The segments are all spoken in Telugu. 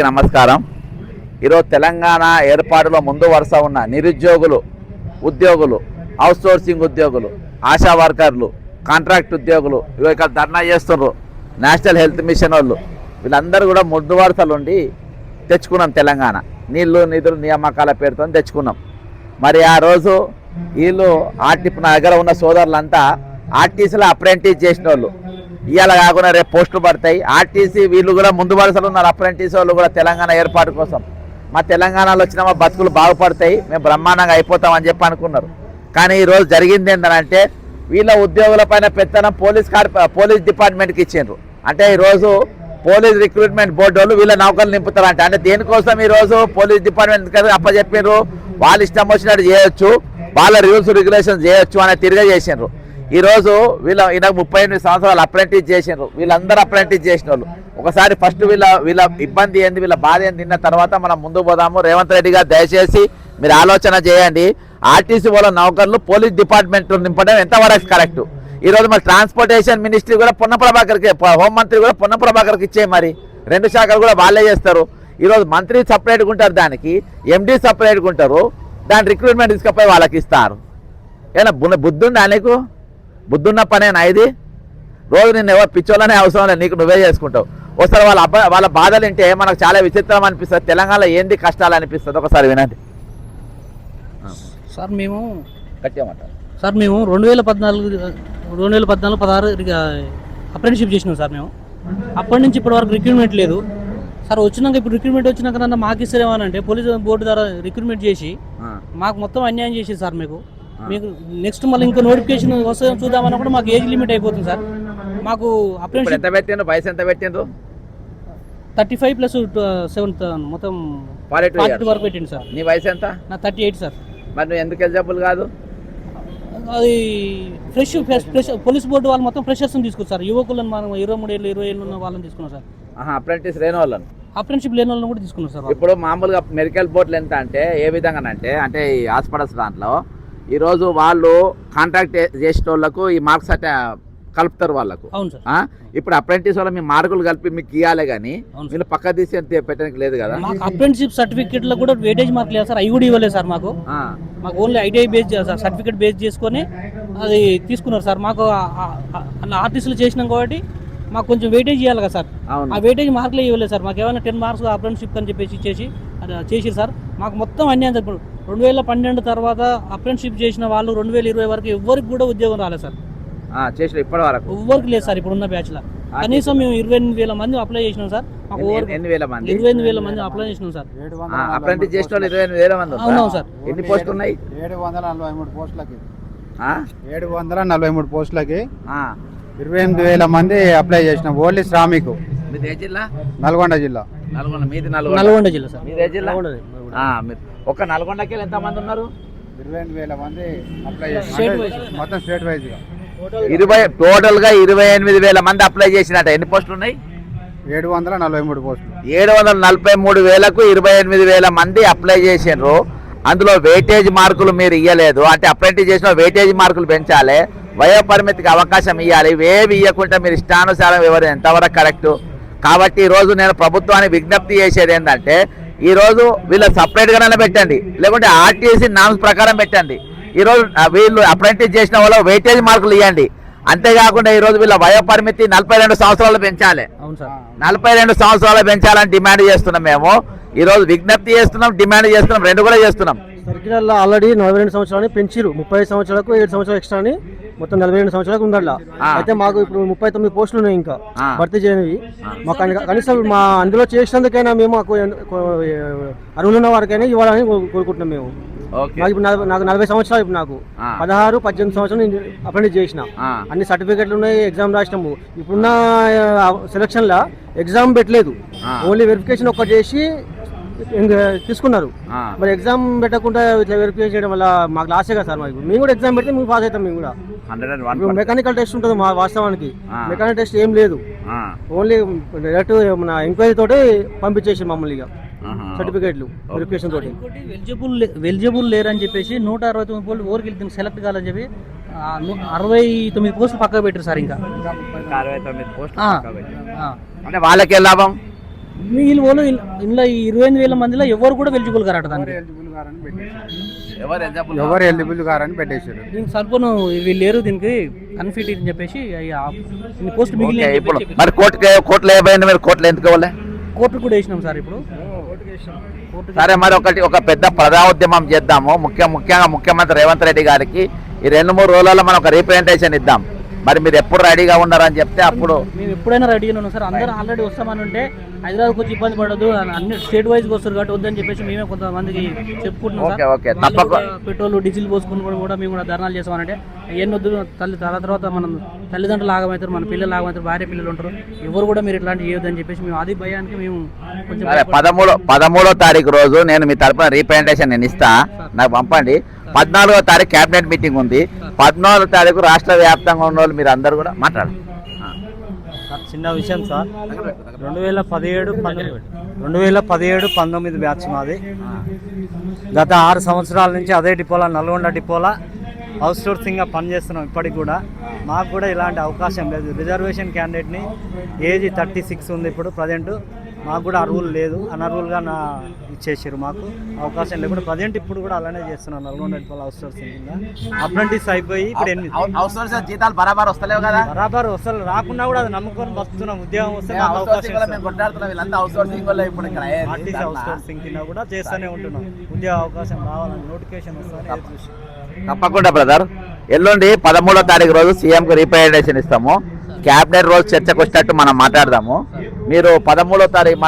నమస్కారం. ఈరోజు తెలంగాణ ఏర్పాటులో ముందు వరుస ఉన్న నిరుద్యోగులు, ఉద్యోగులు, అవుట్సోర్సింగ్ ఉద్యోగులు, ఆశా వర్కర్లు, కాంట్రాక్ట్ ఉద్యోగులు ఇక్కడ ధర్నా చేస్తున్నారు. నేషనల్ హెల్త్ మిషన్ వాళ్ళు వీళ్ళందరూ కూడా ముందు వరుసలు ఉండి తెచ్చుకున్నాం. తెలంగాణ నీళ్లు నిధులు నియామకాల పేరుతో తెచ్చుకున్నాం. మరి ఆ రోజు వీళ్ళు నా దగ్గర ఉన్న సోదరులంతా ఆర్టీసీలో అప్రెంటిస్ చేసిన వాళ్ళు ఇవాళ కాకుండా రేపు పోస్టులు పడతాయి. ఆర్టీసీ వీళ్ళు కూడా ముందు వరుసలు ఉన్నారు. అప్రెంటిస్ వాళ్ళు కూడా తెలంగాణ ఏర్పాటు కోసం మా తెలంగాణలో వచ్చిన మా బతుకులు బాగుపడతాయి, మేము బ్రహ్మాండంగా అయిపోతామని చెప్పి అనుకున్నారు. కానీ ఈరోజు జరిగింది ఏంటంటే వీళ్ళ ఉద్యోగుల పైన పెత్తనం పోలీస్ డిపార్ట్మెంట్కి ఇచ్చిండ్రు. అంటే ఈరోజు పోలీస్ రిక్రూట్మెంట్ బోర్డు వాళ్ళు వీళ్ళ నౌకర్లు నింపుతారంట. అంటే దేనికోసం ఈరోజు పోలీస్ డిపార్ట్మెంట్ అప్పచెప్పిండ్రు, వాళ్ళు ఇష్టం వచ్చినట్టు చేయొచ్చు, వాళ్ళ రూల్స్ రెగ్యులేషన్స్ చేయొచ్చు అనే తిరిగి చేసిండ్రు. ఈరోజు ఈయన 38 సంవత్సరాలు అప్రెంటిస్ చేసిండ్రు. వీళ్ళందరూ అప్రెంటిస్ చేసిన వాళ్ళు. ఒకసారి ఫస్ట్ వీళ్ళ ఇబ్బంది ఏంది, వీళ్ళ బాధ ఏంది తిన్న తర్వాత మనం ముందుకు పోదాము. రేవంత్ రెడ్డి గారు దయచేసి మీరు ఆలోచన చేయండి. ఆర్టీసీ వాళ్ళ నౌకర్లు పోలీస్ డిపార్ట్మెంట్ నింపడం ఎంతవరకు కరెక్ట్? ఈరోజు మరి ట్రాన్స్పోర్టేషన్ మినిస్ట్రీ కూడా పొన్నప్రభాకర్కి, హోంమంత్రి కూడా పొన్నప్రభాకర్కి ఇచ్చేయి. మరి 2 శాఖలు కూడా వాళ్ళే చేస్తారు. ఈరోజు మంత్రి సపరేట్గా ఉంటారు, దానికి ఎండీ సపరేట్గా ఉంటారు, దాని రిక్రూట్మెంట్ తీసుకపోయి వాళ్ళకి ఇస్తారు. ఏనా బుద్ధి ఉందా నీకు? బుద్ధున్న పనేనా ఇది? రోజు నిన్ను ఎవరు పిచ్చోళ్ళనే అవసరం లేదు, నీకు నువ్వే చేసుకుంటావు. ఒకసారి వాళ్ళ బాధలు వింటే మనకు చాలా విచిత్రం అనిపిస్తుంది. తెలంగాణలో ఏంది కష్టాలు అనిపిస్తుంది, ఒకసారి వినండి. సార్ మేము కట్టేమంటారు సార్ మేము 2014-16 అప్రెంటిషిప్ చేసినాం సార్. మేము అప్పటి నుంచి ఇప్పటి వరకు రిక్రూట్మెంట్ లేదు సార్. వచ్చినాక ఇప్పుడు రిక్రూట్మెంట్ వచ్చినాక నన్ను మాకు ఇస్తారేమోనంటే పోలీసు బోర్డు ద్వారా రిక్రూట్మెంట్ చేసి మాకు మొత్తం అన్యాయం చేసేది సార్. మీకు నెక్స్ట్ మళ్ళీ ఇంకో నోటిఫికేషన్ వస్తే చూద్దామన్నా కూడా మాకు ఏజ్ లిమిట్ అయిపోతుంది సార్. మాకు అప్రెంటిషిప్ ఎంత పెట్టిండ్రు, వయసు ఎంత పెట్టిండ్రు? 35+7 మొత్తం 42 వరకు పెట్టింది సార్. నీ వయసు ఎంత? నా 38 సార్. మరి నువ్వు ఎందుకు ఎలిజిబుల్ కాదు? అది ఫ్రెష్ పోలీస్ బోర్డు వాళ్ళు మొత్తం ఫ్రెషర్స్ తీసుకొచ్చారు. యువకులను మనం 23 ఏళ్ళు 20 ఏళ్ళు ఉన్న వాళ్ళని తీసుకున్నాం సార్. అప్రెంటిస్ లేని వాళ్ళను, అప్రెంటిషిప్ లేని వాళ్ళని కూడా తీసుకున్నాం సార్. ఇప్పుడు మామూలుగా మెడికల్ బోర్డులు ఎంత అంటే ఏ విధంగా అంటే ఈ హాస్పిటల్స్ దాంట్లో ఈరోజు వాళ్ళు కాంట్రాక్ట్ చేసిన వాళ్ళకు ఈ మార్క్స్ కలుపుతారు వాళ్ళకు. అవును సార్. ఇప్పుడు అప్రెంటిస్ వాళ్ళ మీ మార్కులు కలిపి మీకు ఇవ్వాలి, కానీ మీరు పక్క తీసి పెట్టడానికి లేదు కదా. మాకు అప్రెంటిషిప్ సర్టిఫికేట్ లో కూడా వెయిటేజ్ మార్క్ లేదు సార్. అవి కూడా ఇవ్వలేదు సార్. మాకు only ITI base certificate base చేసుకొని అది తీసుకున్నారు సార్. మాకు ఆర్టిస్టులు చేసినాం కాబట్టి మాకు కొంచెం వెయిటేజ్ ఇవ్వాలి కదా సార్. ఆ వెయిటేజ్ మార్కులే ఇవ్వలేదు సార్. మాకు ఏమైనా 10 మార్క్స్ అప్రెంటిషిప్ అని చెప్పేసి చేసి సార్ మాకు మొత్తం అన్యాయం జరుగుతుంది. 2012 తర్వాత అప్రెంటిషిప్ చేసిన వాళ్ళు 2020 వరకు ఎవరికి కూడా ఉద్యోగం రాలేదు సార్. చేసిన ఇప్పటి వరకు ఎవరికి లేదు సార్. ఇప్పుడున్న బ్యాచ్ లో కనీసం మేము 28,000 మంది అప్లై చేసినాం సార్. 28,000 మంది అప్లై చేసినాం సార్. అప్రెంటిస్ చేసిన వాళ్ళు 28,000 మంది. అవునవును సార్. ఎన్ని పోస్టులు ఉన్నాయి? 743 పోస్టులకి 743 పోస్టులకి 28,000 మంది అప్లై చేసినాం. ఓన్లీ శ్రామికు. మీది ఏ జిల్లా? నల్గొండ జిల్లా. మీది నల్గొండ జిల్లా సార్. మీది ఏ జిల్లా? ఒక నల్గొండకి ఎంత మంది ఉన్నారు? 28,000 మంది అప్లై చేసినాం మొత్తం స్టేట్ వైజ్ గా. టోటల్ గా 28,000 మంది అప్లై చేసినట్ట. ఎన్ని పోస్టులు ఉన్నాయి? 743 పోస్టులు. 743,000కు 28,000 మంది అప్లై చేసిండ్రు. అందులో వెయిటేజ్ మార్కులు మీరు ఇవ్వలేదు. అంటే అప్రెంటిస్ చేసిన వెయిటేజ్ మార్కులు పెంచాలి, వయోపరిమితికి అవకాశం ఇవ్వాలి. ఇవేవి ఇవ్వకుండా మీరు ఇష్టానుసారం ఎవరు ఎంతవరకు కరెక్టు? కాబట్టి ఈరోజు నేను ప్రభుత్వానికి విజ్ఞప్తి చేసేది ఏంటంటే ఈరోజు వీళ్ళ సపరేట్గానే పెట్టండి, లేకుంటే ఆర్టీసీ నామ్స్ ప్రకారం పెట్టండి. ఈరోజు వీళ్ళు అప్రెంటిస్ చేసిన వాళ్ళు వెయిటేజ్ మార్కులు ఇవ్వండి. అంతేకాకుండా ఈరోజు వీళ్ళ వయోపరిమితి 42 సంవత్సరాలు పెంచాలి. 42 సంవత్సరాలు పెంచాలని డిమాండ్ చేస్తున్నాం. మేము ఈరోజు విజ్ఞప్తి చేస్తున్నాం, డిమాండ్ చేస్తున్నాం, 2 కూడా చేస్తున్నాం. సర్కిల్లో ఆల్రెడీ 42 సంవత్సరాలు పెంచిరు. 30 సంవత్సరాలకు 7 సంవత్సరాలు ఎక్స్ట్రా అని మొత్తం 42 సంవత్సరాలకు ఉందల్లా. అయితే మాకు ఇప్పుడు 39 పోస్టులు ఉన్నాయి ఇంకా భర్తీ చేయనివి. మాకు కనీసం మా అందులో చేసినందుకైనా మేము అర్హులున్న వారికైనా ఇవ్వాలని కోరుకుంటున్నాం. మేము నాకు ఇప్పుడు నాకు 40 సంవత్సరాలు. ఇప్పుడు నాకు 16-18 సంవత్సరాలు అప్రెంటిస్ చేసిన. అన్ని సర్టిఫికెట్లు ఉన్నాయి, ఎగ్జామ్ రాసినాము. ఇప్పుడున్న సెలక్షన్లో ఎగ్జామ్ పెట్టలేదు, ఓన్లీ వెరిఫికేషన్ ఒక్కటి చేసి తీసుకున్నారు. మరి ఎగ్జామ్ పెట్టకుండా ఇట్లా వెరిఫికేషన్ చేయడం వల్ల మాకు లాసే కదా సార్. మేము కూడా ఎగ్జామ్ పెడితే మేము పాస్ అవుతాం. మేము కూడా మెకానికల్ టెస్ట్ ఉంటుంది మా వాస్తవానికి. మెకానికల్ టెస్ట్ ఏం లేదు, ఓన్లీ డైరెక్ట్ మన ఎంక్వైరీ తోటి పంపించేసి మమ్మల్ని ఇక సర్టిఫికేట్లు వెరిఫికేషన్ తోటి. ఎలిజిబుల్ లేరని చెప్పేసి 169 పోస్టులు ఓరికి సెలెక్ట్ కావాలని చెప్పి 69 పోస్టులు పక్కకు పెట్టారు సార్. ఇంకా 69 పోస్టులు అంటే వాళ్ళకే లాభం. వీళ్ళు వాళ్ళు ఇందులో 28,000 మందిలో ఎవరు కూడా ఎలిజిబుల్ కారట దానికి. ఎవరు ఎలిజిబుల్ కారని పెట్టేశారు. దీనికి సరిపోను వీళ్ళు లేరు, దీనికి అన్ఫిట్ అని చెప్పేసి పోస్ట్ మిగిలిన ఓకే, ఇప్పుడు మరి కోర్టులో ఏమైంది? మీరు కోర్టులో ఎందుకు ఇవ్వలే? కోర్టు కూడా వేసినాం సార్. ఇప్పుడు కోర్టు సరే, మరి ఒక పెద్ద ప్రజాోద్యమం చేద్దాము. ముఖ్యంగా ముఖ్యమంత్రి రేవంత్ రెడ్డి గారికి ఈ 2-3 రోజులలో మనం ఒక రీప్రజెంటేషన్ ఇద్దాం. మరి మీరు ఎప్పుడు రెడీగా ఉన్నారని చెప్తే అప్పుడు మేము ఎప్పుడైనా రెడీగా ఉన్నాం సార్. అందరూ ఆల్రెడీ వస్తామని ఉంటే హైదరాబాద్కి వచ్చి ఇబ్బంది పడదు, అన్ని స్టేట్ వైజ్గా వస్తారు కాబట్టి వద్దని చెప్పేసి మేమే కొంతమందికి చెప్పుకుంటున్నాం ఓకే, సార్. ఓకే, వాళ్ళు తప్పక కూడా పెట్రోల్ డీజిల్ పోసుకుని కూడా మేము కూడా ధర్నాలు చేస్తామనంటే ఏం వద్దు, తర్వాత మనం తల్లిదండ్రులు ఆగమవుతారు, మన పిల్లలు ఆగమవుతారు, భార్య పిల్లలు ఉంటారు, ఎవరు కూడా మీరు ఇట్లాంటి చేయొద్దని చెప్పేసి మేము అది భయానికి మేము కొంచెం సరే, 13వ తారీఖు రోజు నేను మీ తరపున రీప్రజెంటేషన్ నేను ఇస్తా, నాకు పంపండి. 14వ తారీఖు క్యాబినెట్ మీటింగ్ ఉంది. 14వ తారీఖు రాష్ట్ర వ్యాప్తంగా ఉన్న వాళ్ళు మీరు అందరూ కూడా మాట్లాడండి. చిన్న విషయం సార్, 2017-19 బ్యాచ్ మాది. గత 6 సంవత్సరాల నుంచి అదే డిపోలా, నల్గొండ డిపోలా అవుట్ సోర్సింగ్గా పనిచేస్తున్నాం. ఇప్పటికి కూడా మాకు కూడా ఇలాంటి అవకాశం లేదు. రిజర్వేషన్ క్యాండిడేట్ని ఏజ్ 36 ఉంది ఇప్పుడు ప్రజెంట్. మాకు కూడా ఆ రూల్ లేదు, అనరూల్గా ఇచ్చేసారు. మాకు అవకాశం లేకుండా ప్రజెంట్ ఇప్పుడు కూడా అలానే చేస్తున్నాం. నల్గొండ డిపోలో అవుట్ సోర్సింగ్ కింద అప్రెంటిస్ అయిపోయి ఇప్పుడు జీతాలు బరాబర్ వస్తలేవు కదా? బరాబర్ వస్తారు, రాకుండా కూడా అది నమ్ముకొని బతున్నాం. ఉద్యోగం వస్తే మాకు అవకాశం ఆర్టీసీ అవుట్ సోర్సింగ్ కింద కూడా చేస్తూనే ఉంటున్నాం. ఉద్యోగ అవకాశం రావాలని నోటిఫికేషన్ వస్తానే. తప్పకుండా బ్రదర్, ఎల్లుండి 13వ తారీఖు రోజు సీఎంకి రీప్రజెంటేషన్ ఇస్తాము. క్యాబినెట్ రోజు చర్చకు వచ్చేటట్టు మనం మాట్లాడదాము. మీరు 14వ తారీఖు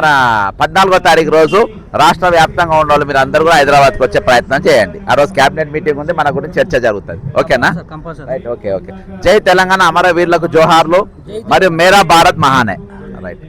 14వ తారీఖు రోజు రాష్ట్ర వ్యాప్తంగా ఉన్న వాళ్ళు మీరు అందరూ కూడా హైదరాబాద్కి వచ్చే ప్రయత్నం చేయండి. ఆ రోజు క్యాబినెట్ మీటింగ్ ఉంది, మన గురించి చర్చ జరుగుతుంది. ఓకేనా? Right, okay. జై తెలంగాణ, అమరవీరులకు జోహార్లు, మరియు మేరా భారత్ మహానే. రైట్.